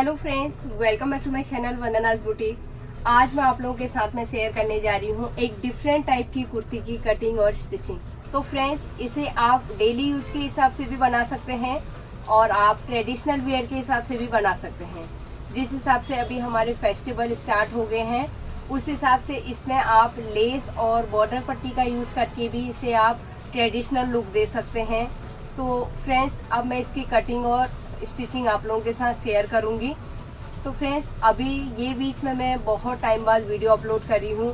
Hello friends, welcome back to my channel Vandana's boutique. आज मैं आप लोगों के साथ में शेयर करने जा रही हूँ एक डिफरेंट टाइप की कुर्ती की कटिंग और स्टिचिंग। तो फ्रेंड्स, इसे आप डेली यूज के हिसाब से भी बना सकते हैं और आप ट्रेडिशनल वेयर के हिसाब से भी बना सकते हैं। जिस हिसाब से अभी हमारे फेस्टिवल स्टार्ट हो गए हैं उस हिसाब से इसमें आप लेस और बॉर्डर पट्टी का यूज करके भी इसे आप ट्रेडिशनल लुक दे सकते हैं। तो फ्रेंड्स, अब मैं इसकी कटिंग और स्टिचिंग आप लोगों के साथ शेयर करूंगी। तो फ्रेंड्स, अभी ये बीच में मैं बहुत टाइम बाद वीडियो अपलोड कर रही हूँ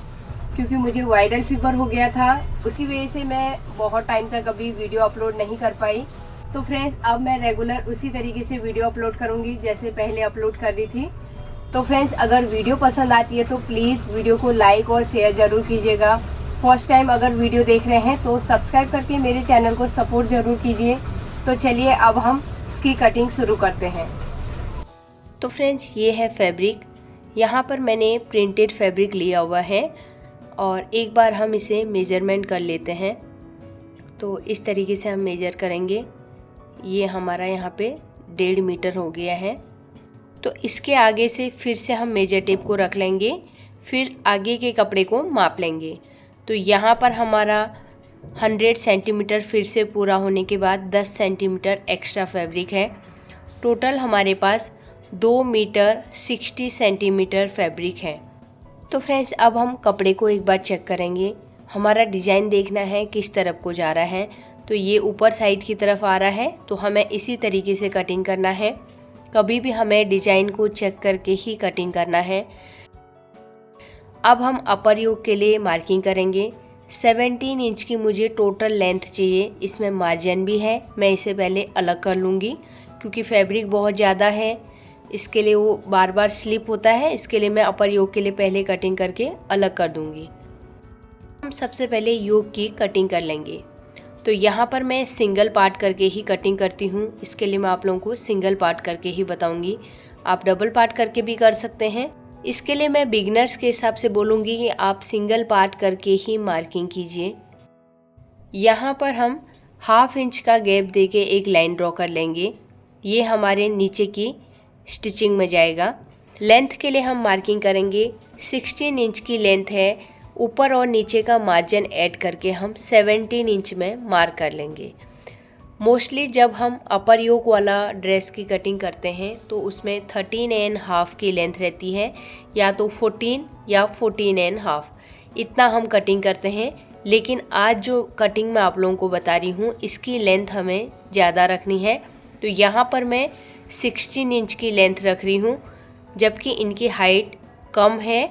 क्योंकि मुझे वायरल फीवर हो गया था। उसकी वजह से मैं बहुत टाइम तक अभी वीडियो अपलोड नहीं कर पाई। तो फ्रेंड्स, अब मैं रेगुलर उसी तरीके से वीडियो अपलोड करूँगी जैसे पहले अपलोड कर रही थी। तो फ्रेंड्स, अगर वीडियो पसंद आती है तो प्लीज़ वीडियो को लाइक और शेयर ज़रूर कीजिएगा। फर्स्ट टाइम अगर वीडियो देख रहे हैं तो सब्सक्राइब करके मेरे चैनल को सपोर्ट ज़रूर कीजिए। तो चलिए अब हम इसकी कटिंग शुरू करते हैं। तो फ्रेंड्स, ये है फैब्रिक। यहाँ पर मैंने प्रिंटेड फैब्रिक लिया हुआ है और एक बार हम इसे मेजरमेंट कर लेते हैं। तो इस तरीके से हम मेजर करेंगे। ये हमारा यहाँ पे 1.5 मीटर हो गया है। तो इसके आगे से फिर से हम मेजर टेप को रख लेंगे, फिर आगे के कपड़े को माप लेंगे। तो यहाँ पर हमारा 100 सेंटीमीटर फिर से पूरा होने के बाद 10 सेंटीमीटर एक्स्ट्रा फैब्रिक है। टोटल हमारे पास 2 मीटर 60 सेंटीमीटर फैब्रिक है। तो फ्रेंड्स, अब हम कपड़े को एक बार चेक करेंगे। हमारा डिज़ाइन देखना है किस तरफ को जा रहा है। तो ये ऊपर साइड की तरफ आ रहा है तो हमें इसी तरीके से कटिंग करना है। कभी भी हमें डिज़ाइन को चेक करके ही कटिंग करना है। अब हम अपर योक के लिए मार्किंग करेंगे। 17 इंच की मुझे टोटल लेंथ चाहिए। इसमें मार्जिन भी है, मैं इसे पहले अलग कर लूँगी क्योंकि फैब्रिक बहुत ज़्यादा है, इसके लिए वो बार बार स्लिप होता है। इसके लिए मैं अपर योक के लिए पहले कटिंग करके अलग कर दूँगी। हम सबसे पहले योक की कटिंग कर लेंगे। तो यहाँ पर मैं सिंगल पार्ट करके ही कटिंग करती हूँ। इसके लिए मैं आप लोगों को सिंगल पार्ट करके ही बताऊँगी। आप डबल पार्ट करके भी कर सकते हैं। इसके लिए मैं बिगनर्स के हिसाब से बोलूँगी कि आप सिंगल पार्ट करके ही मार्किंग कीजिए। यहाँ पर हम 1/2 इंच का गैप देके एक लाइन ड्रॉ कर लेंगे। ये हमारे नीचे की स्टिचिंग में जाएगा। लेंथ के लिए हम मार्किंग करेंगे। 16 इंच की लेंथ है। ऊपर और नीचे का मार्जिन ऐड करके हम 17 इंच में मार्क कर लेंगे। मोस्टली जब हम अपर योक वाला ड्रेस की कटिंग करते हैं तो उसमें 13.5 की लेंथ रहती है, या तो 14 या 14.5, इतना हम कटिंग करते हैं। लेकिन आज जो कटिंग मैं आप लोगों को बता रही हूँ इसकी लेंथ हमें ज़्यादा रखनी है। तो यहाँ पर मैं 16 इंच की लेंथ रख रही हूँ, जबकि इनकी हाइट कम है।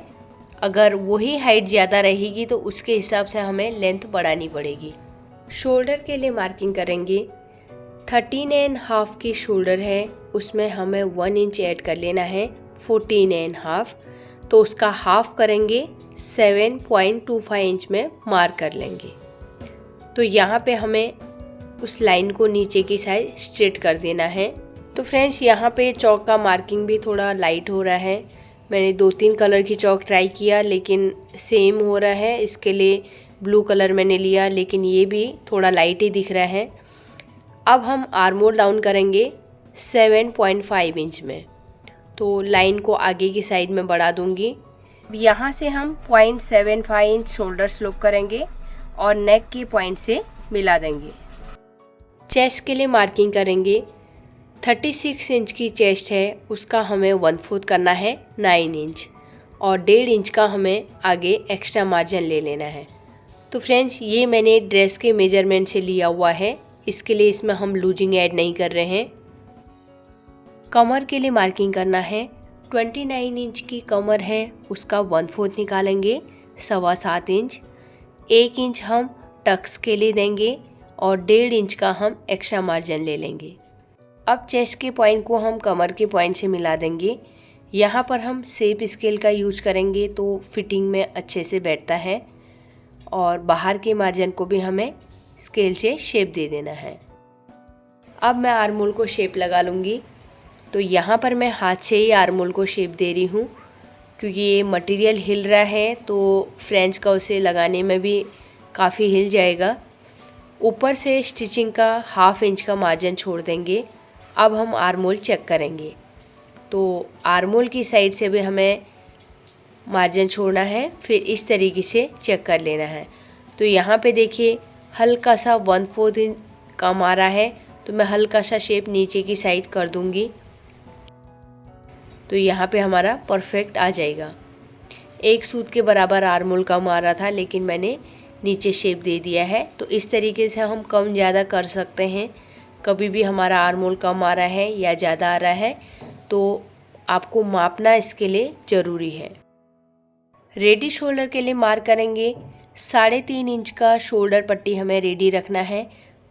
अगर वही हाइट ज़्यादा रहेगी तो उसके हिसाब से हमें लेंथ बढ़ानी पड़ेगी। शोल्डर के लिए मार्किंग करेंगे। 13.5 की शोल्डर है, उसमें हमें 1 इंच ऐड कर लेना है। 14.5 तो उसका हाफ करेंगे, 7.25 इंच में मार्क कर लेंगे। तो यहाँ पे हमें उस लाइन को नीचे की साइड स्ट्रेट कर देना है। तो फ्रेंड्स, यहाँ पे चौक का मार्किंग भी थोड़ा लाइट हो रहा है। मैंने 2-3 कलर की चौक ट्राई किया लेकिन सेम हो रहा है। इसके लिए ब्लू कलर मैंने लिया लेकिन ये भी थोड़ा लाइट ही दिख रहा है। अब हम आर्म होल डाउन करेंगे 7.5 इंच में। तो लाइन को आगे की साइड में बढ़ा दूंगी। यहाँ से हम 0.75 इंच शोल्डर स्लोप करेंगे और नेक की पॉइंट से मिला देंगे। चेस्ट के लिए मार्किंग करेंगे। 36 इंच की चेस्ट है, उसका हमें 1/4 करना है 9 इंच, और 1.5 इंच का हमें आगे एक्स्ट्रा मार्जिन ले लेना है। तो फ्रेंड्स, ये मैंने ड्रेस के मेजरमेंट से लिया हुआ है, इसके लिए इसमें हम लूजिंग ऐड नहीं कर रहे हैं। कमर के लिए मार्किंग करना है। 29 इंच की कमर है, उसका 1/4 निकालेंगे, 7.25 इंच। 1 इंच हम टक्स के लिए देंगे और 1.5 इंच का हम एक्स्ट्रा मार्जिन ले लेंगे। अब चेस्ट के पॉइंट को हम कमर के पॉइंट से मिला देंगे। यहाँ पर हम शेप स्केल का यूज करेंगे तो फिटिंग में अच्छे से बैठता है, और बाहर के मार्जिन को भी हमें स्केल से शेप दे देना है। अब मैं आर्म होल को शेप लगा लूँगी। तो यहाँ पर मैं हाथ से ही आर्म होल को शेप दे रही हूँ क्योंकि ये मटेरियल हिल रहा है तो फ्रेंच का उसे लगाने में भी काफ़ी हिल जाएगा। ऊपर से स्टिचिंग का 1/2 इंच का मार्जिन छोड़ देंगे। अब हम आर्म होल चेक करेंगे। तो आर्मोल की साइड से भी हमें मार्जिन छोड़ना है, फिर इस तरीके से चेक कर लेना है। तो यहाँ पे देखिए हल्का सा 1/4 इंच कम आ रहा है, तो मैं हल्का सा शेप नीचे की साइड कर दूँगी, तो यहाँ पे हमारा परफेक्ट आ जाएगा। एक सूत के बराबर आर्मोल कम आ रहा था, लेकिन मैंने नीचे शेप दे दिया है। तो इस तरीके से हम कम ज़्यादा कर सकते हैं। कभी भी हमारा आर्मोल कम आ रहा है या ज़्यादा आ रहा है तो आपको मापना इसके लिए ज़रूरी है। रेडी शोल्डर के लिए मार्क करेंगे 3.5 इंच का शोल्डर पट्टी हमें रेडी रखना है।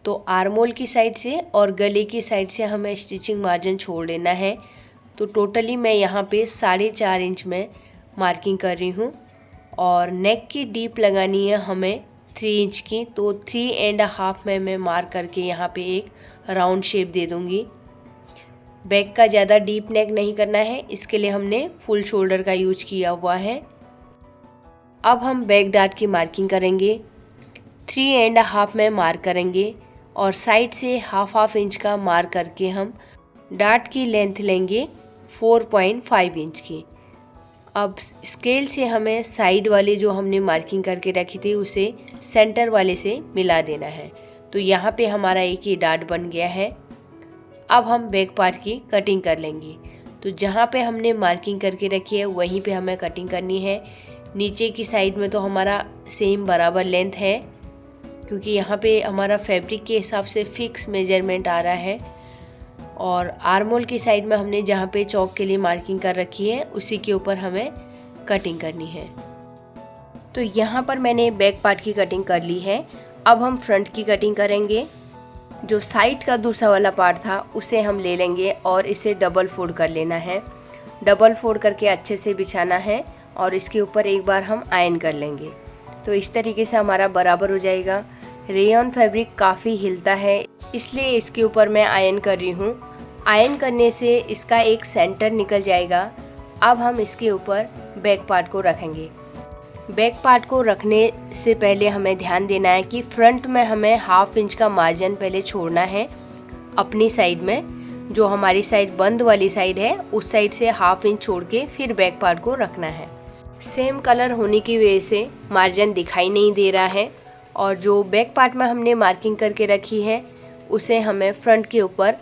तो आर्मोल की साइड से और गले की साइड से हमें स्टिचिंग मार्जिन छोड़ देना है। तो टोटली मैं यहाँ पे 4.5 इंच में मार्किंग कर रही हूँ और नेक की डीप लगानी है हमें 3 इंच की। तो 3.5 में मैं मार्क करके यहाँ पे एक राउंड शेप दे दूँगी। बैक का ज़्यादा डीप नेक नहीं करना है, इसके लिए हमने फुल शोल्डर का यूज किया हुआ है। अब हम बैक डार्ट की मार्किंग करेंगे। 3.5 में मार्क करेंगे और साइड से हाफ इंच का मार्क करके हम डार्ट की लेंथ लेंगे 4.5 इंच की। अब स्केल से हमें साइड वाले जो हमने मार्किंग करके रखी थी उसे सेंटर वाले से मिला देना है। तो यहाँ पे हमारा एक ही डार्ट बन गया है। अब हम बैक पार्ट की कटिंग कर लेंगे। तो जहाँ पे हमने मार्किंग करके रखी है वहीं पे हमें कटिंग करनी है। नीचे की साइड में तो हमारा सेम बराबर लेंथ है, क्योंकि यहाँ पे हमारा फैब्रिक के हिसाब से फिक्स मेजरमेंट आ रहा है। और आर्मोल की साइड में हमने जहाँ पे चौक के लिए मार्किंग कर रखी है उसी के ऊपर हमें कटिंग करनी है। तो यहाँ पर मैंने बैक पार्ट की कटिंग कर ली है। अब हम फ्रंट की कटिंग करेंगे। जो साइड का दूसरा वाला पार्ट था उसे हम ले लेंगे और इसे डबल फोल्ड कर लेना है। डबल फोल्ड करके अच्छे से बिछाना है और इसके ऊपर एक बार हम आयरन कर लेंगे। तो इस तरीके से हमारा बराबर हो जाएगा। रेयॉन फैब्रिक काफ़ी हिलता है, इसलिए इसके ऊपर मैं आयरन कर रही हूँ। आयरन करने से इसका एक सेंटर निकल जाएगा। अब हम इसके ऊपर बैक पार्ट को रखेंगे। बैक पार्ट को रखने से पहले हमें ध्यान देना है कि फ्रंट में हमें हाफ इंच का मार्जिन पहले छोड़ना है अपनी साइड में। जो हमारी साइड बंद वाली साइड है उस साइड से हाफ इंच छोड़ के फिर बैक पार्ट को रखना है। सेम कलर होने की वजह से मार्जिन दिखाई नहीं दे रहा है। और जो बैक पार्ट में हमने मार्किंग करके रखी है उसे हमें फ्रंट के ऊपर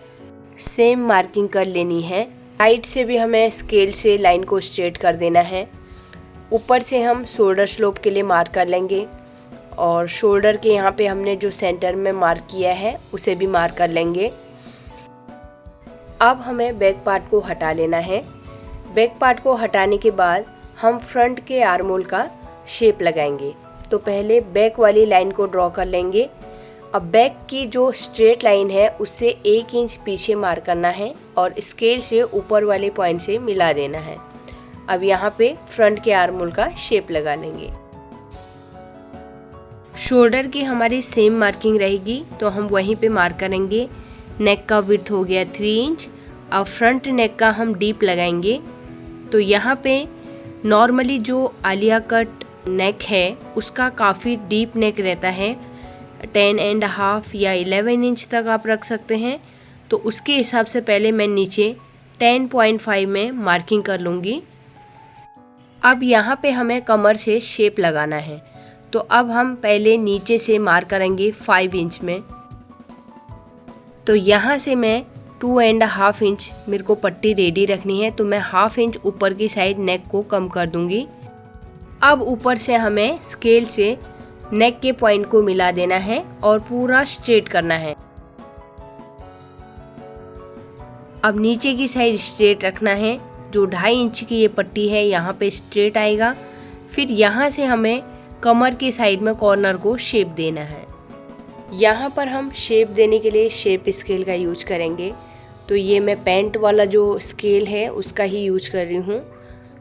सेम मार्किंग कर लेनी है। साइड से भी हमें स्केल से लाइन को स्ट्रेट कर देना है। ऊपर से हम शोल्डर स्लोप के लिए मार्क कर लेंगे और शोल्डर के यहाँ पे हमने जो सेंटर में मार्क किया है उसे भी मार्क कर लेंगे। अब हमें बैक पार्ट को हटा लेना है। बैक पार्ट को हटाने के बाद हम फ्रंट के आर्मोल का शेप लगाएंगे। तो पहले बैक वाली लाइन को ड्रॉ कर लेंगे। अब बैक की जो स्ट्रेट लाइन है उससे 1 इंच पीछे मार्क करना है और स्केल से ऊपर वाले पॉइंट से मिला देना है। अब यहाँ पे फ्रंट के आर्मोल का शेप लगा लेंगे। शोल्डर की हमारी सेम मार्किंग रहेगी तो हम वहीं पे मार्क करेंगे। नेक का विड्थ हो गया 3 इंच। अब फ्रंट नेक का हम डीप लगाएंगे। तो यहाँ पे नॉर्मली जो आलिया कट नेक है उसका काफ़ी डीप नेक रहता है, 10.5 या 11 इंच तक आप रख सकते हैं। तो उसके हिसाब से पहले मैं नीचे 10.5 में मार्किंग कर लूँगी। अब यहाँ पे हमें कमर से शेप लगाना है। तो अब हम पहले नीचे से मार्क करेंगे 5 इंच में। तो यहाँ से मैं 2.5 इंच मेरे को पट्टी रेडी रखनी है, तो मैं हाफ इंच ऊपर की साइड नेक को कम कर दूंगी। अब ऊपर से हमें स्केल से नेक के पॉइंट को मिला देना है और पूरा स्ट्रेट करना है। अब नीचे की साइड स्ट्रेट रखना है। जो 2.5 इंच की ये पट्टी है यहाँ पे स्ट्रेट आएगा। फिर यहाँ से हमें कमर की साइड में कॉर्नर को शेप देना है। यहाँ पर हम शेप देने के लिए शेप स्केल का यूज करेंगे। तो ये मैं पैंट वाला जो स्केल है उसका ही यूज कर रही हूँ।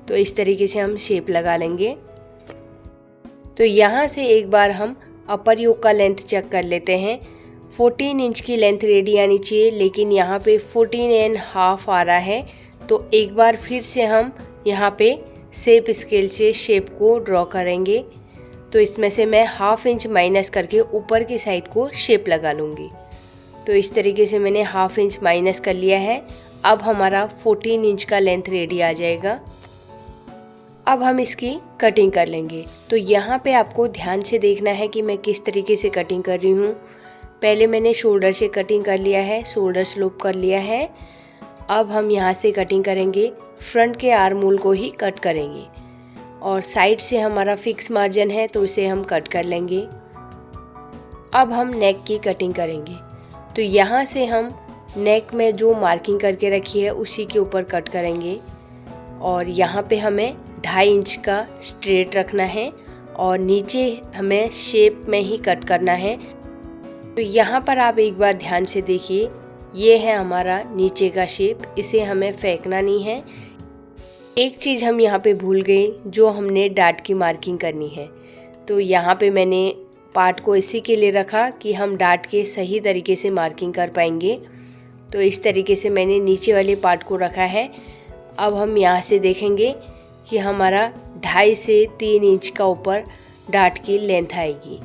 तो इस तरीके से हम शेप लगा लेंगे। तो यहाँ से एक बार हम अपर योक का लेंथ चेक कर लेते हैं। 14 इंच की लेंथ रेडी आनी चाहिए, लेकिन यहाँ पे 14.5 आ रहा है। तो एक बार फिर से हम यहाँ पे शेप स्केल से शेप को ड्रॉ करेंगे। तो इसमें से मैं हाफ इंच माइनस करके ऊपर की साइड को शेप लगा लूँगी। तो इस तरीके से मैंने हाफ इंच माइनस कर लिया है। अब हमारा 14 इंच का लेंथ रेडी आ जाएगा। अब हम इसकी कटिंग कर लेंगे। तो यहाँ पे आपको ध्यान से देखना है कि मैं किस तरीके से कटिंग कर रही हूँ। पहले मैंने शोल्डर से कटिंग कर लिया है, शोल्डर स्लोप कर लिया है। अब हम यहाँ से कटिंग करेंगे, फ्रंट के आर्म होल को ही कट करेंगे और साइड से हमारा फिक्स मार्जिन है तो इसे हम कट कर लेंगे। अब हम नेक की कटिंग करेंगे। तो यहाँ से हम नेक में जो मार्किंग करके रखी है उसी के ऊपर कट करेंगे और यहाँ पे हमें 2.5 इंच का स्ट्रेट रखना है और नीचे हमें शेप में ही कट करना है। तो यहाँ पर आप एक बार ध्यान से देखिए, ये है हमारा नीचे का शेप, इसे हमें फेंकना नहीं है। एक चीज़ हम यहाँ पे भूल गए, जो हमने डाट की मार्किंग करनी है। तो यहाँ पे मैंने पार्ट को इसी के लिए रखा कि हम डाट के सही तरीके से मार्किंग कर पाएंगे। तो इस तरीके से मैंने नीचे वाले पार्ट को रखा है। अब हम यहाँ से देखेंगे कि हमारा 2.5 से 3 इंच का ऊपर डाट की लेंथ आएगी।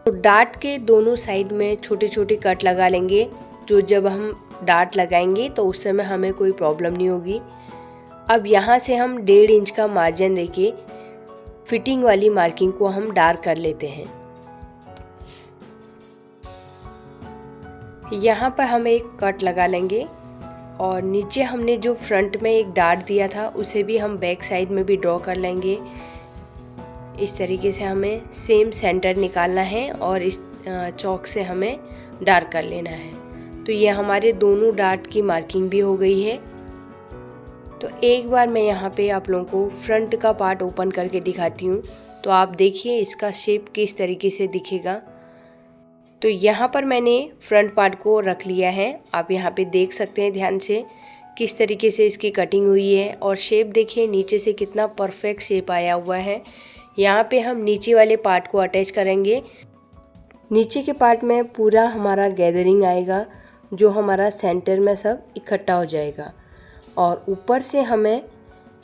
तो डाट के दोनों साइड में छोटे छोटे कट लगा लेंगे, जो जब हम डाट लगाएंगे तो उस समय हमें कोई प्रॉब्लम नहीं होगी। अब यहाँ से हम 1.5 इंच का मार्जिन देके फिटिंग वाली मार्किंग को हम डार्क कर लेते हैं। यहाँ पर हम एक कट लगा लेंगे और नीचे हमने जो फ्रंट में एक डाट दिया था उसे भी हम बैक साइड में भी ड्रॉ कर लेंगे। इस तरीके से हमें सेम सेंटर निकालना है और इस चौक से हमें डार्क कर लेना है। तो ये हमारे दोनों डाट की मार्किंग भी हो गई है। तो एक बार मैं यहाँ पे आप लोगों को फ्रंट का पार्ट ओपन करके दिखाती हूँ, तो आप देखिए इसका शेप किस तरीके से दिखेगा। तो यहाँ पर मैंने फ्रंट पार्ट को रख लिया है। आप यहाँ पे देख सकते हैं ध्यान से किस तरीके से इसकी कटिंग हुई है और शेप देखिए नीचे से कितना परफेक्ट शेप आया हुआ है। यहाँ पे हम नीचे वाले पार्ट को अटैच करेंगे। नीचे के पार्ट में पूरा हमारा गैदरिंग आएगा, जो हमारा सेंटर में सब इकट्ठा हो जाएगा। और ऊपर से हमें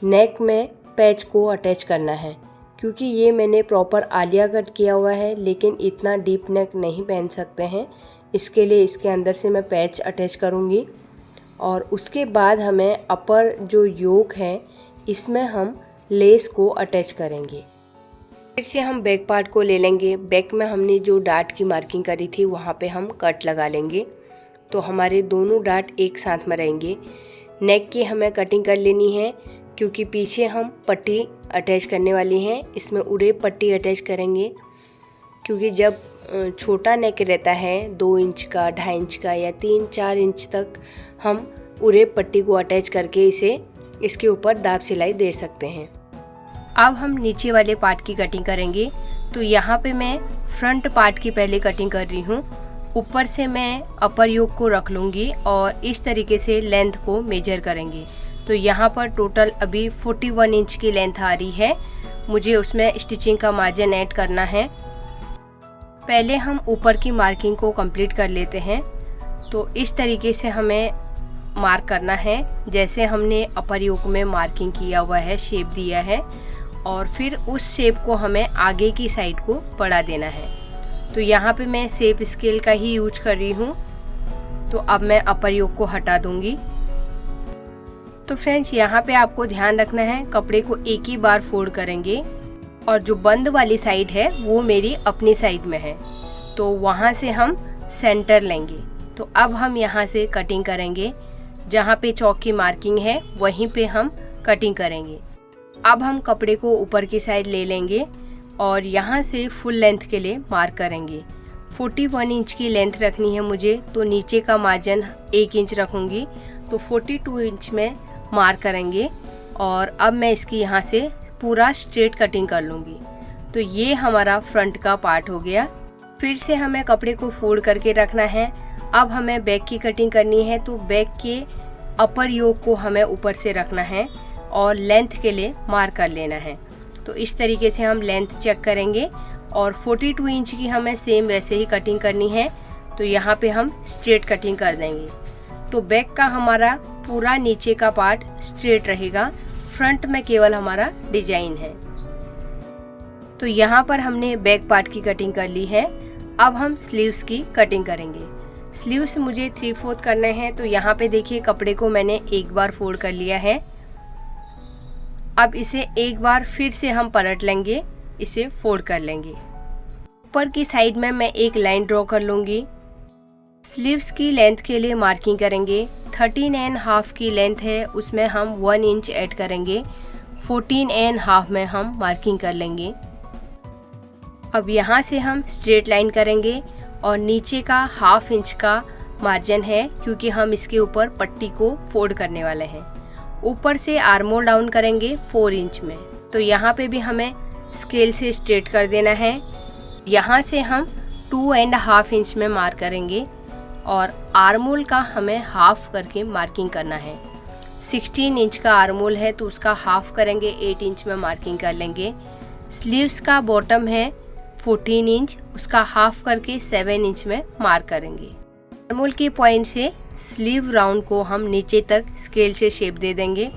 नेक में पैच को अटैच करना है, क्योंकि ये मैंने प्रॉपर आलिया कट किया हुआ है, लेकिन इतना डीप नेक नहीं पहन सकते हैं। इसके लिए इसके अंदर से मैं पैच अटैच करूँगी और उसके बाद हमें अपर जो योक है इसमें हम लेस को अटैच करेंगे। फिर से हम बैक पार्ट को ले लेंगे। बैक में हमने जो डाट की मार्किंग करी थी वहाँ पे हम कट लगा लेंगे, तो हमारे दोनों डाट एक साथ में रहेंगे। नेक की हमें कटिंग कर लेनी है, क्योंकि पीछे हम पट्टी अटैच करने वाली हैं। इसमें उड़े पट्टी अटैच करेंगे, क्योंकि जब छोटा नेक रहता है 2 इंच का, 2.5 इंच का या 3-4 इंच तक हम उड़े पट्टी को अटैच करके इसके ऊपर दाब सिलाई दे सकते हैं। अब हम नीचे वाले पार्ट की कटिंग करेंगे। तो यहाँ पे मैं फ्रंट पार्ट की पहले कटिंग कर रही हूँ। ऊपर से मैं अपर योक को रख लूँगी और इस तरीके से लेंथ को मेजर करेंगे। तो यहाँ पर टोटल अभी 41 इंच की लेंथ आ रही है। मुझे उसमें स्टिचिंग का मार्जिन ऐड करना है। पहले हम ऊपर की मार्किंग को कंप्लीट कर लेते हैं। तो इस तरीके से हमें मार्क करना है, जैसे हमने अपर योक में मार्किंग किया हुआ है, शेप दिया है, और फिर उस शेप को हमें आगे की साइड को बढ़ा देना है। तो यहाँ पे मैं शेप स्केल का ही यूज कर रही हूँ। तो अब मैं अपर योक को हटा दूंगी। तो फ्रेंड्स, यहाँ पे आपको ध्यान रखना है, कपड़े को एक ही बार फोल्ड करेंगे और जो बंद वाली साइड है वो मेरी अपनी साइड में है, तो वहाँ से हम सेंटर लेंगे। तो अब हम यहाँ से कटिंग करेंगे, जहाँ पे चौक की मार्किंग है वहीं पे हम कटिंग करेंगे। अब हम कपड़े को ऊपर की साइड ले लेंगे और यहाँ से फुल लेंथ के लिए मार्क करेंगे। 41 इंच की लेंथ रखनी है मुझे, तो नीचे का मार्जिन 1 इंच रखूँगी, तो 42 इंच में मार्क करेंगे। और अब मैं इसकी यहाँ से पूरा स्ट्रेट कटिंग कर लूँगी। तो ये हमारा फ्रंट का पार्ट हो गया। फिर से हमें कपड़े को फोल्ड करके रखना है। अब हमें बैक की कटिंग करनी है, तो बैक के अपर योक को हमें ऊपर से रखना है और लेंथ के लिए मार्क कर लेना है। तो इस तरीके से हम लेंथ चेक करेंगे और 42 इंच की हमें सेम वैसे ही कटिंग करनी है। तो यहाँ पे हम स्ट्रेट कटिंग कर देंगे। तो बैक का हमारा पूरा नीचे का पार्ट स्ट्रेट रहेगा, फ्रंट में केवल हमारा डिजाइन है। तो यहाँ पर हमने बैक पार्ट की कटिंग कर ली है। अब हम स्लीव्स की कटिंग करेंगे। स्लीव्स मुझे 3/4 करने हैं, तो यहाँ पे देखिए कपड़े को मैंने एक बार फोल्ड कर लिया है। अब इसे एक बार फिर से हम पलट लेंगे, इसे फोल्ड कर लेंगे। ऊपर की साइड में मैं एक लाइन ड्रॉ कर लूँगी। स्लीव्स की लेंथ के लिए मार्किंग करेंगे। 13.5 की लेंथ है, उसमें हम 1 इंच ऐड करेंगे। 14.5 में हम मार्किंग कर लेंगे। अब यहाँ से हम स्ट्रेट लाइन करेंगे और नीचे का 1/2 इंच का मार्जिन है, क्योंकि हम इसके ऊपर पट्टी को फोल्ड करने वाले हैं। ऊपर से आर्म होल डाउन करेंगे 4 इंच में, तो यहाँ पे भी हमें स्केल से स्ट्रेट कर देना है। यहाँ से हम 2.5 इंच में मार्क करेंगे और आर्म होल का हमें हाफ करके मार्किंग करना है। 16 इंच का आर्म होल है, तो उसका हाफ करेंगे, 8 इंच में मार्किंग कर लेंगे। स्लीव्स का बॉटम है 14 इंच, उसका हाफ करके 7 इंच में मार्क करेंगे। आर्म होल के पॉइंट से स्लीव राउंड को हम नीचे तक स्केल से शेप दे देंगे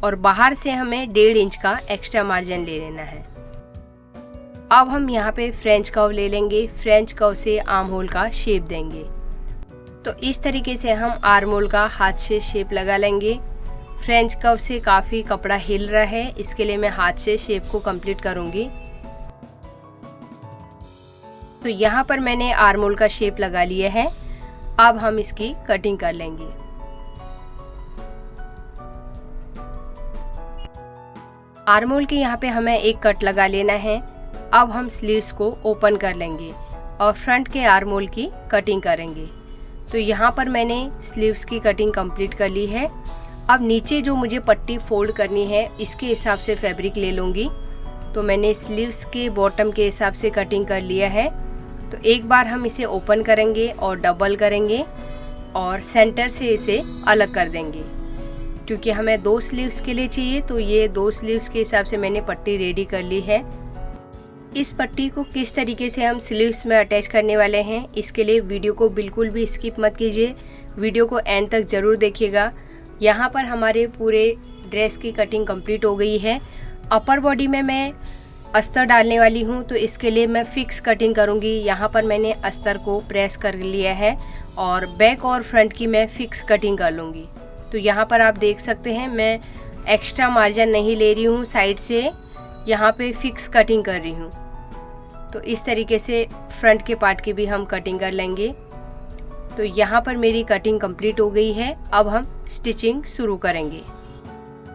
और बाहर से हमें 1.5 इंच का एक्स्ट्रा मार्जिन ले लेना है। अब हम यहाँ पे फ्रेंच कर्व ले लेंगे। फ्रेंच कर्व से आर्म होल का शेप देंगे। तो इस तरीके से हम आर्म होल का हाथ से शेप लगा लेंगे। फ्रेंच कर्व से काफ़ी कपड़ा हिल रहा है, इसके लिए मैं हाथ से शेप को कंप्लीट करूँगी। तो यहाँ पर मैंने आर्म होल का शेप लगा लिया है। अब हम इसकी कटिंग कर लेंगे। आर्म होल के यहाँ पे हमें एक कट लगा लेना है। अब हम स्लीव्स को ओपन कर लेंगे और फ्रंट के आर्म होल की कटिंग करेंगे। तो यहाँ पर मैंने स्लीव्स की कटिंग कंप्लीट कर ली है। अब नीचे जो मुझे पट्टी फोल्ड करनी है, इसके हिसाब से फैब्रिक ले लूँगी। तो मैंने स्लीव्स के बॉटम के हिसाब से कटिंग कर लिया है। तो एक बार हम इसे ओपन करेंगे और डबल करेंगे और सेंटर से इसे अलग कर देंगे, क्योंकि हमें 2 स्लीव्स के लिए चाहिए। तो ये 2 स्लीव्स के हिसाब से मैंने पट्टी रेडी कर ली है। इस पट्टी को किस तरीके से हम स्लीव्स में अटैच करने वाले हैं, इसके लिए वीडियो को बिल्कुल भी स्किप मत कीजिए, वीडियो को एंड तक ज़रूर देखिएगा। यहाँ पर हमारे पूरे ड्रेस की कटिंग कंप्लीट हो गई है। अपर बॉडी में मैं अस्तर डालने वाली हूँ, तो इसके लिए मैं फिक्स कटिंग करूँगी। यहाँ पर मैंने अस्तर को प्रेस कर लिया है और बैक और फ्रंट की मैं फिक्स कटिंग कर लूँगी। तो यहाँ पर आप देख सकते हैं, मैं एक्स्ट्रा मार्जिन नहीं ले रही हूँ, साइड से यहाँ पे फिक्स कटिंग कर रही हूँ। तो इस तरीके से फ्रंट के पार्ट की भी हम कटिंग कर लेंगे। तो यहाँ पर मेरी कटिंग कंप्लीट हो गई है। अब हम स्टिचिंग शुरू करेंगे।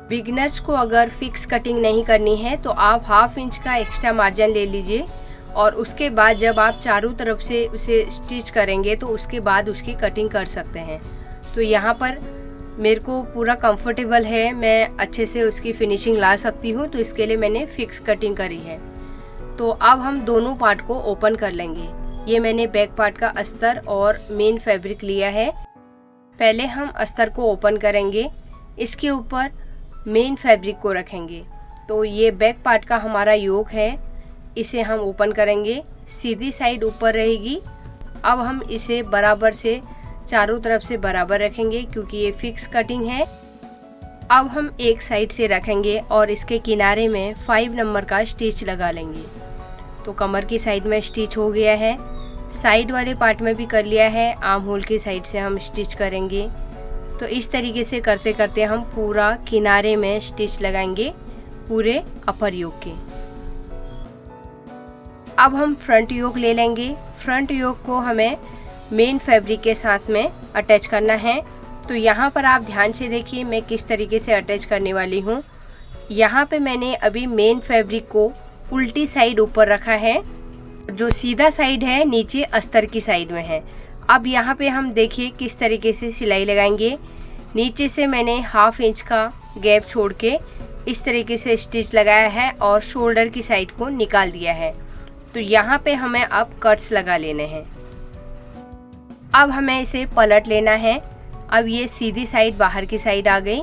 बिगिनर्स को अगर फिक्स कटिंग नहीं करनी है, तो आप 1/2 इंच का एक्स्ट्रा मार्जिन ले लीजिए और उसके बाद जब आप चारों तरफ से उसे स्टिच करेंगे, तो उसके बाद उसकी कटिंग कर सकते हैं। तो यहाँ पर मेरे को पूरा कंफर्टेबल है, मैं अच्छे से उसकी फिनिशिंग ला सकती हूँ, तो इसके लिए मैंने फिक्स कटिंग करी है। तो अब हम दोनों पार्ट को ओपन कर लेंगे। ये मैंने बैक पार्ट का अस्तर और मेन फैब्रिक लिया है। पहले हम अस्तर को ओपन करेंगे, इसके ऊपर मेन फैब्रिक को रखेंगे। तो ये बैक पार्ट का हमारा योक है, इसे हम ओपन करेंगे। सीधी साइड ऊपर रहेगी। अब हम इसे बराबर से चारों तरफ से बराबर रखेंगे, क्योंकि ये फिक्स कटिंग है। अब हम एक साइड से रखेंगे और इसके किनारे में 5 नंबर का स्टिच लगा लेंगे। तो कमर की साइड में स्टिच हो गया है, साइड वाले पार्ट में भी कर लिया है। आर्म होल की साइड से हम स्टिच करेंगे। तो इस तरीके से करते करते हम पूरा किनारे में स्टिच लगाएंगे पूरे अपर योक के। अब हम फ्रंट योक ले लेंगे। फ्रंट योक को हमें मेन फैब्रिक के साथ में अटैच करना है। तो यहाँ पर आप ध्यान से देखिए मैं किस तरीके से अटैच करने वाली हूँ। यहाँ पे मैंने अभी मेन फैब्रिक को उल्टी साइड ऊपर रखा है, जो सीधा साइड है नीचे अस्तर की साइड में है। अब यहाँ पे हम देखिए किस तरीके से सिलाई लगाएंगे। नीचे से मैंने 1/2 इंच का गैप छोड़ के इस तरीके से स्टिच लगाया है और शोल्डर की साइड को निकाल दिया है। तो यहाँ पे हमें अब कट्स लगा लेने हैं। अब हमें इसे पलट लेना है। अब ये सीधी साइड बाहर की साइड आ गई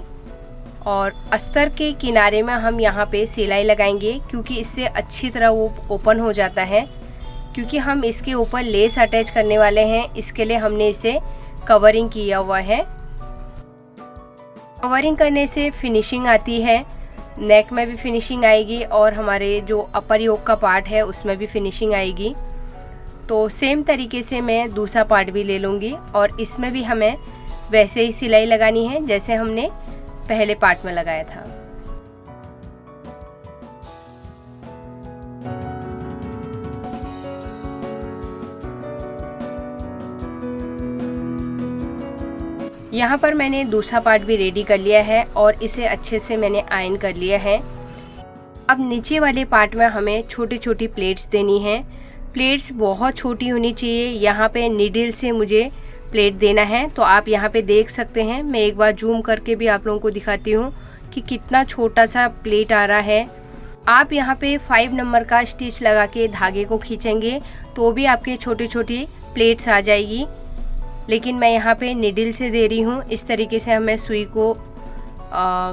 और अस्तर के किनारे में हम यहाँ पे सिलाई लगाएंगे, क्योंकि इससे अच्छी तरह वो ओपन हो जाता है। क्योंकि हम इसके ऊपर लेस अटैच करने वाले हैं, इसके लिए हमने इसे कवरिंग किया हुआ है। कवरिंग करने से फिनिशिंग आती है, नेक में भी फिनिशिंग आएगी और हमारे जो अपर योक का पार्ट है उसमें भी फिनिशिंग आएगी। तो सेम तरीके से मैं दूसरा पार्ट भी ले लूँगी और इसमें भी हमें वैसे ही सिलाई लगानी है जैसे हमने पहले पार्ट में लगाया था। यहाँ पर मैंने दूसरा पार्ट भी रेडी कर लिया है और इसे अच्छे से मैंने आयरन कर लिया है। अब नीचे वाले पार्ट में हमें छोटी छोटी प्लेट्स देनी है। प्लेट्स बहुत छोटी होनी चाहिए। यहाँ पे नीडल से मुझे प्लेट देना है, तो आप यहाँ पे देख सकते हैं। मैं एक बार जूम करके भी आप लोगों को दिखाती हूँ कि कितना छोटा सा प्लेट आ रहा है। आप यहाँ पे 5 नंबर का स्टिच लगा के धागे को खींचेंगे तो भी आपके छोटी छोटी प्लेट्स आ जाएगी, लेकिन मैं यहाँ पे नीडल से दे रही हूँ। इस तरीके से हमें सुई को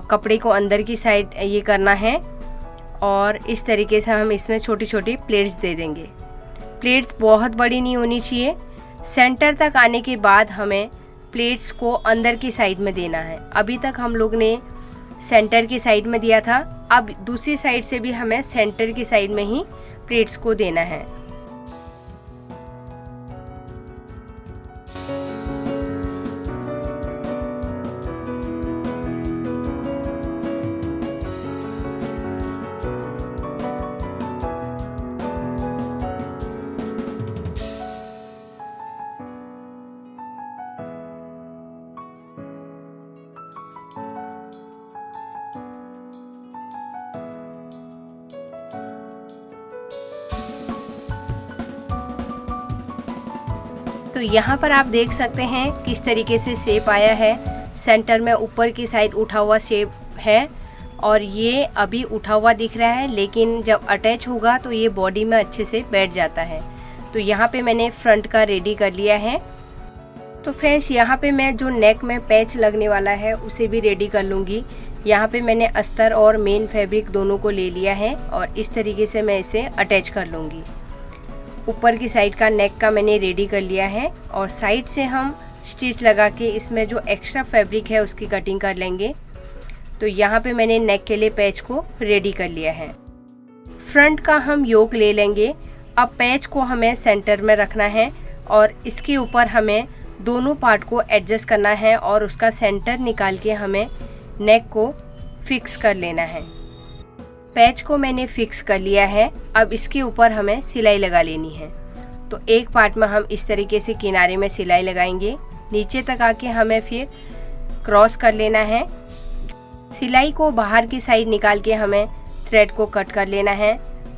कपड़े को अंदर की साइड ये करना है और इस तरीके से हम इसमें छोटी छोटी प्लेट्स दे देंगे। प्लेट्स बहुत बड़ी नहीं होनी चाहिए। सेंटर तक आने के बाद हमें प्लेट्स को अंदर की साइड में देना है। अभी तक हम लोग ने सेंटर की साइड में दिया था, अब दूसरी साइड से भी हमें सेंटर की साइड में ही प्लेट्स को देना है। तो यहाँ पर आप देख सकते हैं किस तरीके से शेप आया है। सेंटर में ऊपर की साइड उठा हुआ शेप है और ये अभी उठा हुआ दिख रहा है, लेकिन जब अटैच होगा तो ये बॉडी में अच्छे से बैठ जाता है। तो यहाँ पे मैंने फ्रंट का रेडी कर लिया है। तो फ्रेंड्स, यहाँ पे मैं जो नेक में पैच लगने वाला है उसे भी रेडी कर लूँगी। यहाँ पे मैंने अस्तर और मेन फैब्रिक दोनों को ले लिया है और इस तरीके से मैं इसे अटैच कर लूँगी। ऊपर की साइड का नेक का मैंने रेडी कर लिया है और साइड से हम स्टिच लगा के इसमें जो एक्स्ट्रा फैब्रिक है उसकी कटिंग कर लेंगे। तो यहाँ पे मैंने नेक के लिए पैच को रेडी कर लिया है। फ्रंट का हम योक ले लेंगे। अब पैच को हमें सेंटर में रखना है और इसके ऊपर हमें दोनों पार्ट को एडजस्ट करना है और उसका सेंटर निकाल के हमें नेक को फिक्स कर लेना है। पैच को मैंने फिक्स कर लिया है। अब इसके ऊपर हमें सिलाई लगा लेनी है। तो एक पार्ट में हम इस तरीके से किनारे में सिलाई लगाएंगे, नीचे तक आके हमें फिर क्रॉस कर लेना है। सिलाई को बाहर की साइड निकाल के हमें थ्रेड को कट कर लेना है।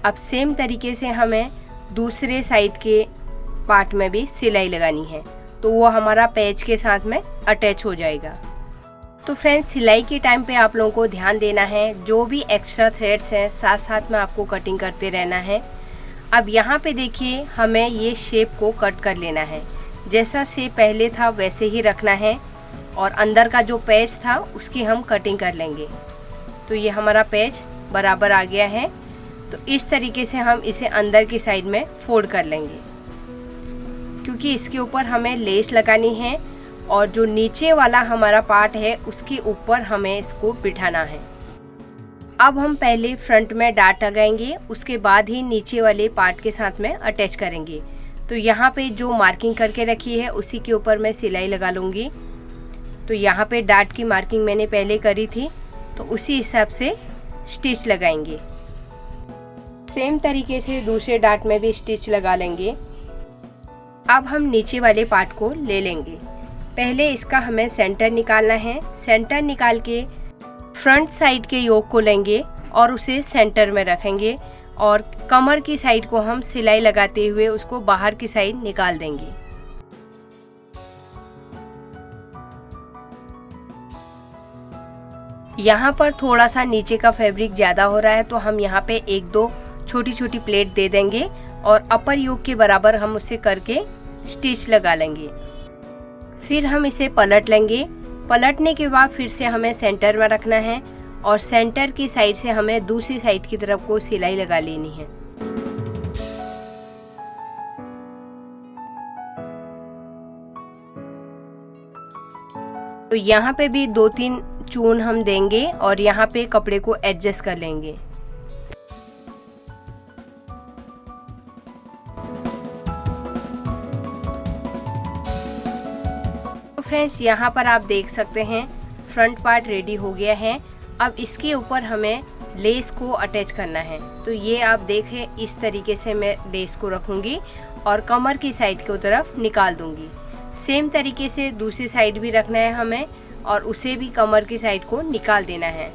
अब सेम तरीके से हमें दूसरे साइड के पार्ट में भी सिलाई लगानी है, तो वो हमारा पैच के साथ में अटैच हो जाएगा। तो फ्रेंड्स, सिलाई के टाइम पे आप लोगों को ध्यान देना है, जो भी एक्स्ट्रा थ्रेड्स हैं साथ साथ में आपको कटिंग करते रहना है। अब यहाँ पे देखिए, हमें ये शेप को कट कर लेना है। जैसा शेप पहले था वैसे ही रखना है और अंदर का जो पैच था उसकी हम कटिंग कर लेंगे। तो ये हमारा पैच बराबर आ गया है। तो इस तरीके से हम इसे अंदर की साइड में फोल्ड कर लेंगे, क्योंकि इसके ऊपर हमें लेस लगानी है और जो नीचे वाला हमारा पार्ट है उसके ऊपर हमें इसको बिठाना है। अब हम पहले फ्रंट में डाट लगाएंगे, उसके बाद ही नीचे वाले पार्ट के साथ में अटैच करेंगे। तो यहाँ पे जो मार्किंग करके रखी है उसी के ऊपर मैं सिलाई लगा लूँगी। तो यहाँ पे डाट की मार्किंग मैंने पहले करी थी, तो उसी हिसाब से स्टिच लगाएंगे। सेम तरीके से दूसरे डाट में भी स्टिच लगा लेंगे। अब हम नीचे वाले पार्ट को ले लेंगे। पहले इसका हमें सेंटर निकालना है। सेंटर निकाल के फ्रंट साइड के योक को लेंगे और उसे सेंटर में रखेंगे और कमर की साइड को हम सिलाई लगाते हुए उसको बाहर की साइड निकाल देंगे। यहाँ पर थोड़ा सा नीचे का फैब्रिक ज़्यादा हो रहा है, तो हम यहाँ पे 1-2 छोटी छोटी प्लेट दे देंगे और अपर योक के बराबर हम उसे करके स्टिच लगा लेंगे। फिर हम इसे पलट लेंगे। पलटने के बाद फिर से हमें सेंटर में रखना है और सेंटर की साइड से हमें दूसरी साइड की तरफ को सिलाई लगा लेनी है। तो यहाँ पे भी 2-3 चून हम देंगे और यहाँ पे कपड़े को एडजस्ट कर लेंगे। फ्रेंड्स यहाँ पर आप देख सकते हैं फ्रंट पार्ट रेडी हो गया है। अब इसके ऊपर हमें लेस को अटैच करना है। तो ये आप देखें, इस तरीके से मैं लेस को रखूँगी और कमर की साइड की तरफ निकाल दूँगी। सेम तरीके से दूसरी साइड भी रखना है हमें और उसे भी कमर की साइड को निकाल देना है।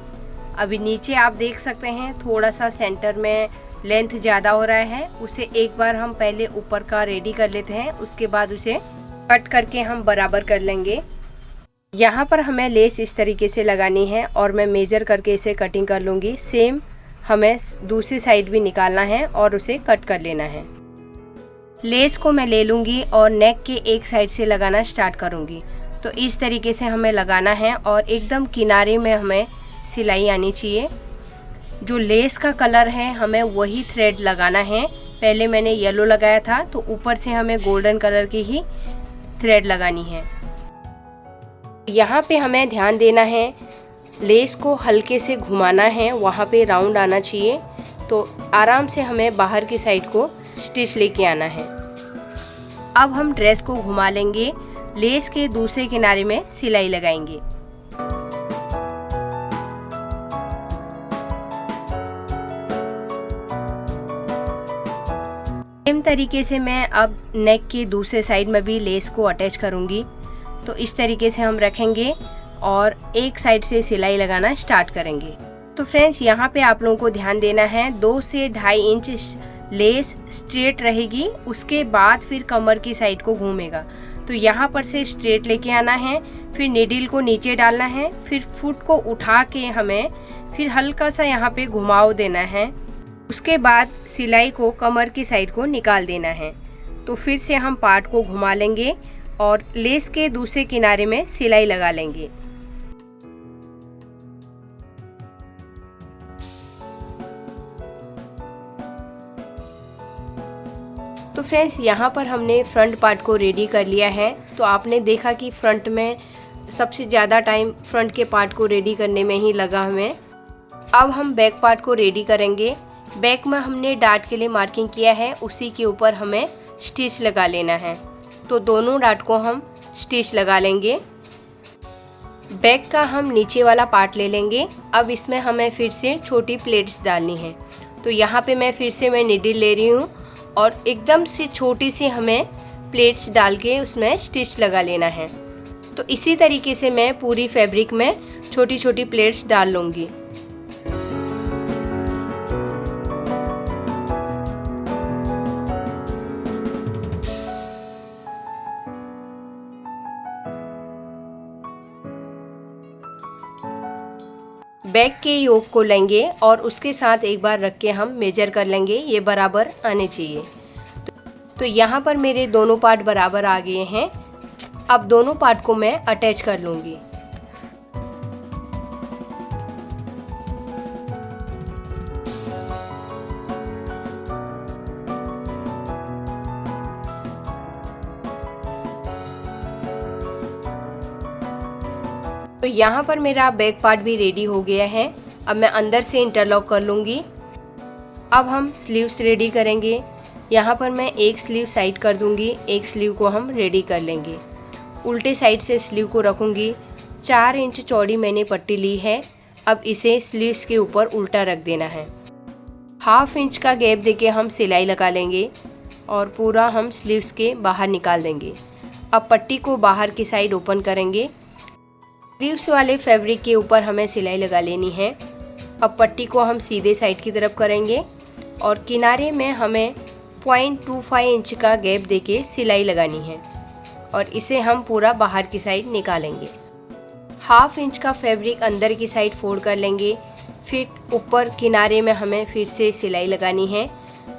अभी नीचे आप देख सकते हैं थोड़ा सा सेंटर में लेंथ ज़्यादा हो रहा है, उसे एक बार हम पहले ऊपर का रेडी कर लेते हैं, उसके बाद उसे कट करके हम बराबर कर लेंगे। यहाँ पर हमें लेस इस तरीके से लगानी है और मैं मेजर करके इसे कटिंग कर लूँगी। सेम हमें दूसरी साइड भी निकालना है और उसे कट कर लेना है। लेस को मैं ले लूँगी और नेक के एक साइड से लगाना स्टार्ट करूँगी। तो इस तरीके से हमें लगाना है और एकदम किनारे में हमें सिलाई आनी चाहिए। जो लेस का कलर है हमें वही थ्रेड लगाना है। पहले मैंने येलो लगाया था, तो ऊपर से हमें गोल्डन कलर की ही थ्रेड लगानी है। यहाँ पे हमें ध्यान देना है, लेस को हल्के से घुमाना है, वहाँ पे राउंड आना चाहिए। तो आराम से हमें बाहर की साइड को स्टिच लेके आना है। अब हम ड्रेस को घुमा लेंगे, लेस के दूसरे किनारे में सिलाई लगाएंगे। सेम तरीके से मैं अब नेक की दूसरे साइड में भी लेस को अटैच करूंगी। तो इस तरीके से हम रखेंगे और एक साइड से सिलाई लगाना स्टार्ट करेंगे। तो फ्रेंड्स यहाँ पे आप लोगों को ध्यान देना है, 2 से 2.5 इंच लेस स्ट्रेट रहेगी, उसके बाद फिर कमर की साइड को घूमेगा। तो यहाँ पर से स्ट्रेट लेके आना है, फिर नीडल को नीचे डालना है, फिर फुट को उठा के हमें फिर हल्का सा यहाँ पे घुमाव देना है। उसके बाद सिलाई को कमर की साइड को निकाल देना है। तो फिर से हम पार्ट को घुमा लेंगे और लेस के दूसरे किनारे में सिलाई लगा लेंगे। तो फ्रेंड्स यहाँ पर हमने फ्रंट पार्ट को रेडी कर लिया है। तो आपने देखा कि फ्रंट में सबसे ज़्यादा टाइम फ्रंट के पार्ट को रेडी करने में ही लगा हमें। अब हम बैक पार्ट को रेडी करेंगे। बैक में हमने डार्ट के लिए मार्किंग किया है, उसी के ऊपर हमें स्टिच लगा लेना है। तो दोनों डार्ट को हम स्टिच लगा लेंगे। बैक का हम नीचे वाला पार्ट ले लेंगे। अब इसमें हमें फिर से छोटी प्लेट्स डालनी है। तो यहाँ पे मैं फिर से नीडल ले रही हूँ और एकदम से छोटी सी हमें प्लेट्स डाल के उसमें स्टिच लगा लेना है। तो इसी तरीके से मैं पूरी फैब्रिक में छोटी छोटी प्लेट्स डाल लूँगी। बैक के योक को लेंगे और उसके साथ एक बार रख के हम मेजर कर लेंगे, ये बराबर आने चाहिए। तो यहाँ पर मेरे दोनों पार्ट बराबर आ गए हैं। अब दोनों पार्ट को मैं अटैच कर लूँगी। तो यहाँ पर मेरा बैक पार्ट भी रेडी हो गया है। अब मैं अंदर से इंटरलॉक कर लूँगी। अब हम स्लीव्स रेडी करेंगे। यहाँ पर मैं एक स्लीव साइड कर दूँगी, एक स्लीव को हम रेडी कर लेंगे। उल्टे साइड से स्लीव को रखूँगी। 4 इंच चौड़ी मैंने पट्टी ली है। अब इसे स्लीव्स के ऊपर उल्टा रख देना है। 1/2 इंच का गैप देके हम सिलाई लगा लेंगे और पूरा हम स्लीव्स के बाहर निकाल देंगे। अब पट्टी को बाहर की साइड ओपन करेंगे। स्लीव्स वाले फैब्रिक के ऊपर हमें सिलाई लगा लेनी है। अब पट्टी को हम सीधे साइड की तरफ करेंगे और किनारे में हमें 0.25 इंच का गैप देके सिलाई लगानी है और इसे हम पूरा बाहर की साइड निकालेंगे। 1/2 इंच का फैब्रिक अंदर की साइड फोल्ड कर लेंगे। फिर ऊपर किनारे में हमें फिर से सिलाई लगानी है।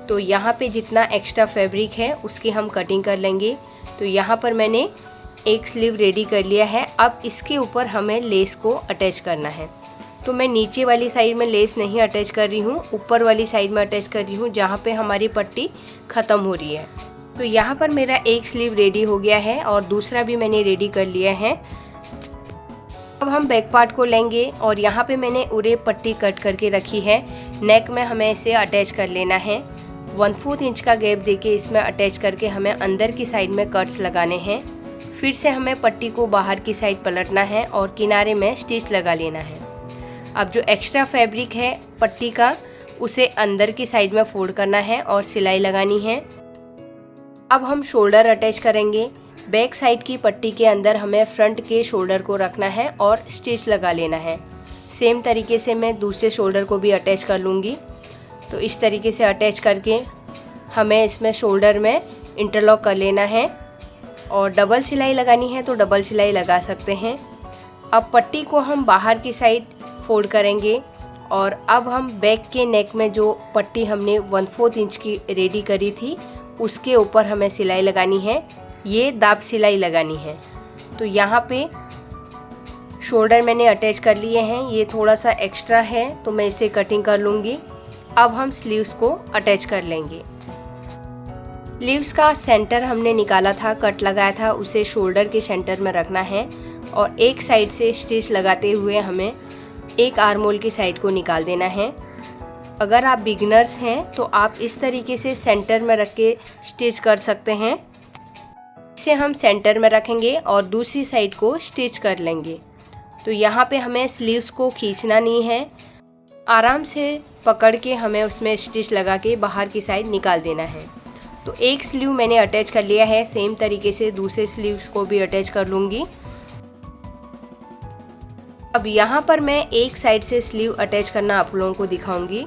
तो यहाँ पे जितना एक्स्ट्रा फैब्रिक है उसकी हम कटिंग कर लेंगे। तो यहाँ पर मैंने एक स्लीव रेडी कर लिया है। अब इसके ऊपर हमें लेस को अटैच करना है। तो मैं नीचे वाली साइड में लेस नहीं अटैच कर रही हूँ, ऊपर वाली साइड में अटैच कर रही हूँ जहाँ पे हमारी पट्टी ख़त्म हो रही है। तो यहाँ पर मेरा एक स्लीव रेडी हो गया है और दूसरा भी मैंने रेडी कर लिया है। अब हम बैक पार्ट को लेंगे और यहाँ पे मैंने उरे पट्टी कट करके रखी है। नेक में हमें इसे अटैच कर लेना है। 1/4 इंच का गैप देके इसमें अटैच करके हमें अंदर की साइड में कट्स लगाने हैं। फिर से हमें पट्टी को बाहर की साइड पलटना है और किनारे में स्टिच लगा लेना है। अब जो एक्स्ट्रा फैब्रिक है पट्टी का उसे अंदर की साइड में फोल्ड करना है और सिलाई लगानी है। अब हम शोल्डर अटैच करेंगे। बैक साइड की पट्टी के अंदर हमें फ्रंट के शोल्डर को रखना है और स्टिच लगा लेना है। सेम तरीके से मैं दूसरे शोल्डर को भी अटैच कर लूँगी। तो इस तरीके से अटैच करके हमें इसमें शोल्डर में इंटरलॉक कर लेना है और डबल सिलाई लगानी है तो डबल सिलाई लगा सकते हैं। अब पट्टी को हम बाहर की साइड फोल्ड करेंगे और अब हम बैक के नेक में जो पट्टी हमने 1/4 इंच की रेडी करी थी उसके ऊपर हमें सिलाई लगानी है। ये दाब सिलाई लगानी है। तो यहाँ पे शोल्डर मैंने अटैच कर लिए हैं। ये थोड़ा सा एक्स्ट्रा है तो मैं इसे कटिंग कर लूँगी। अब हम स्लीव्स को अटैच कर लेंगे। स्लीव्स का सेंटर हमने निकाला था, कट लगाया था, उसे शोल्डर के सेंटर में रखना है और एक साइड से स्टिच लगाते हुए हमें एक आर्म होल की साइड को निकाल देना है। अगर आप बिगिनर्स हैं तो आप इस तरीके से सेंटर में रख के स्टिच कर सकते हैं। इसे हम सेंटर में रखेंगे और दूसरी साइड को स्टिच कर लेंगे। तो यहाँ पे हमें स्लीव्स को खींचना नहीं है, आराम से पकड़ के हमें उसमें स्टिच लगा के बाहर की साइड निकाल देना है। तो एक स्लीव मैंने अटैच कर लिया है। सेम तरीके से दूसरे स्लीव्स को भी अटैच कर लूँगी। अब यहाँ पर मैं एक साइड से स्लीव अटैच करना आप लोगों को दिखाऊंगी।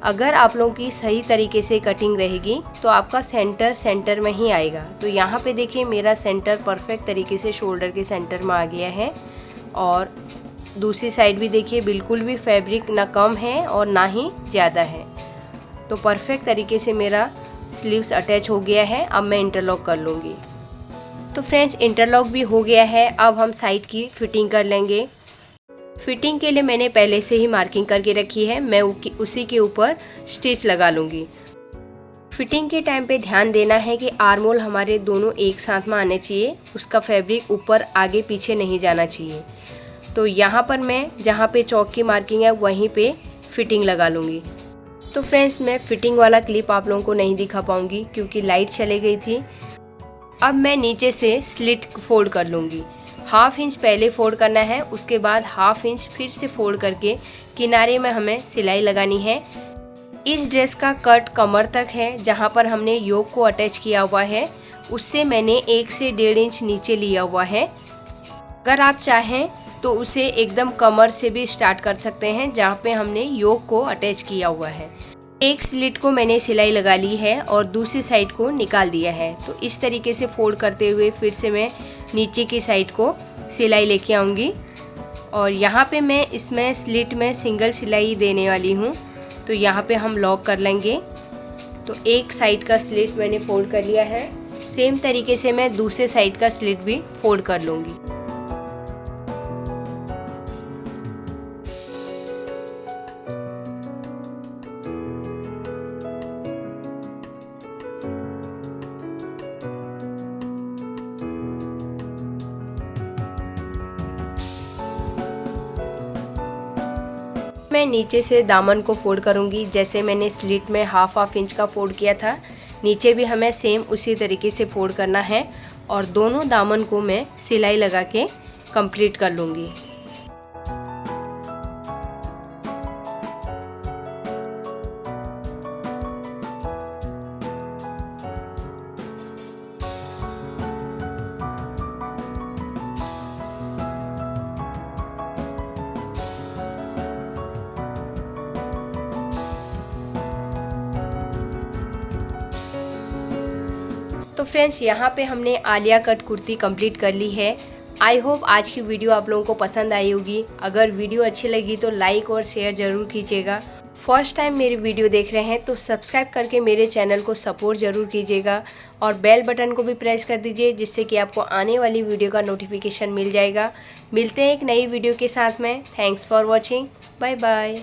अगर आप लोगों की सही तरीके से कटिंग रहेगी तो आपका सेंटर में ही आएगा। तो यहाँ पे देखिए मेरा सेंटर परफेक्ट तरीके से शोल्डर के सेंटर में आ गया है और दूसरी साइड भी देखिए बिल्कुल भी फैब्रिक ना कम है और ना ही ज़्यादा है। तो परफेक्ट तरीके से मेरा स्लीव्स अटैच हो गया है। अब मैं इंटरलॉक कर लूँगी। तो फ्रेंड्स इंटरलॉक भी हो गया है। अब हम साइड की फिटिंग कर लेंगे। फिटिंग के लिए मैंने पहले से ही मार्किंग करके रखी है। मैं उसी के ऊपर स्टिच लगा लूँगी। फिटिंग के टाइम पे ध्यान देना है कि आर्म होल हमारे दोनों एक साथ में आने चाहिए, उसका फैब्रिक ऊपर आगे पीछे नहीं जाना चाहिए। तो यहाँ पर मैं जहाँ पे चौक की मार्किंग है वहीं पे फिटिंग लगा लूँगी। तो फ्रेंड्स मैं फिटिंग वाला क्लिप आप लोगों को नहीं दिखा पाऊँगी क्योंकि लाइट चली गई थी। अब मैं नीचे से स्लिट फोल्ड कर लूँगी। 1/2 इंच पहले फोल्ड करना है, उसके बाद 1/2 इंच फिर से फोल्ड करके किनारे में हमें सिलाई लगानी है। इस ड्रेस का कट कमर तक है, जहाँ पर हमने योक को अटैच किया हुआ है उससे मैंने 1 से 1.5 इंच नीचे लिया हुआ है। अगर आप चाहें तो उसे एकदम कमर से भी स्टार्ट कर सकते हैं जहाँ पे हमने योक को अटैच किया हुआ है। एक स्लिट को मैंने सिलाई लगा ली है और दूसरी साइड को निकाल दिया है। तो इस तरीके से फोल्ड करते हुए फिर से मैं नीचे की साइड को सिलाई लेके आऊँगी और यहाँ पे मैं इसमें स्लिट में सिंगल सिलाई देने वाली हूँ। तो यहाँ पे हम लॉक कर लेंगे। तो एक साइड का स्लिट मैंने फोल्ड कर लिया है। सेम तरीके से मैं दूसरे साइड का स्लिट भी फोल्ड कर लूँगी। मैं नीचे से दामन को फोल्ड करूंगी। जैसे मैंने स्लिट में 1/2 इंच का फोल्ड किया था, नीचे भी हमें सेम उसी तरीके से फोल्ड करना है और दोनों दामन को मैं सिलाई लगा के कंप्लीट कर लूँगी। तो फ्रेंड्स यहाँ पे हमने आलिया कट कुर्ती कंप्लीट कर ली है। आई होप आज की वीडियो आप लोगों को पसंद आई होगी। अगर वीडियो अच्छी लगी तो लाइक और शेयर ज़रूर कीजिएगा। फर्स्ट टाइम मेरी वीडियो देख रहे हैं तो सब्सक्राइब करके मेरे चैनल को सपोर्ट ज़रूर कीजिएगा और बेल बटन को भी प्रेस कर दीजिए जिससे कि आपको आने वाली वीडियो का नोटिफिकेशन मिल जाएगा। मिलते हैं एक नई वीडियो के साथ में। Thanks for watching. Bye bye.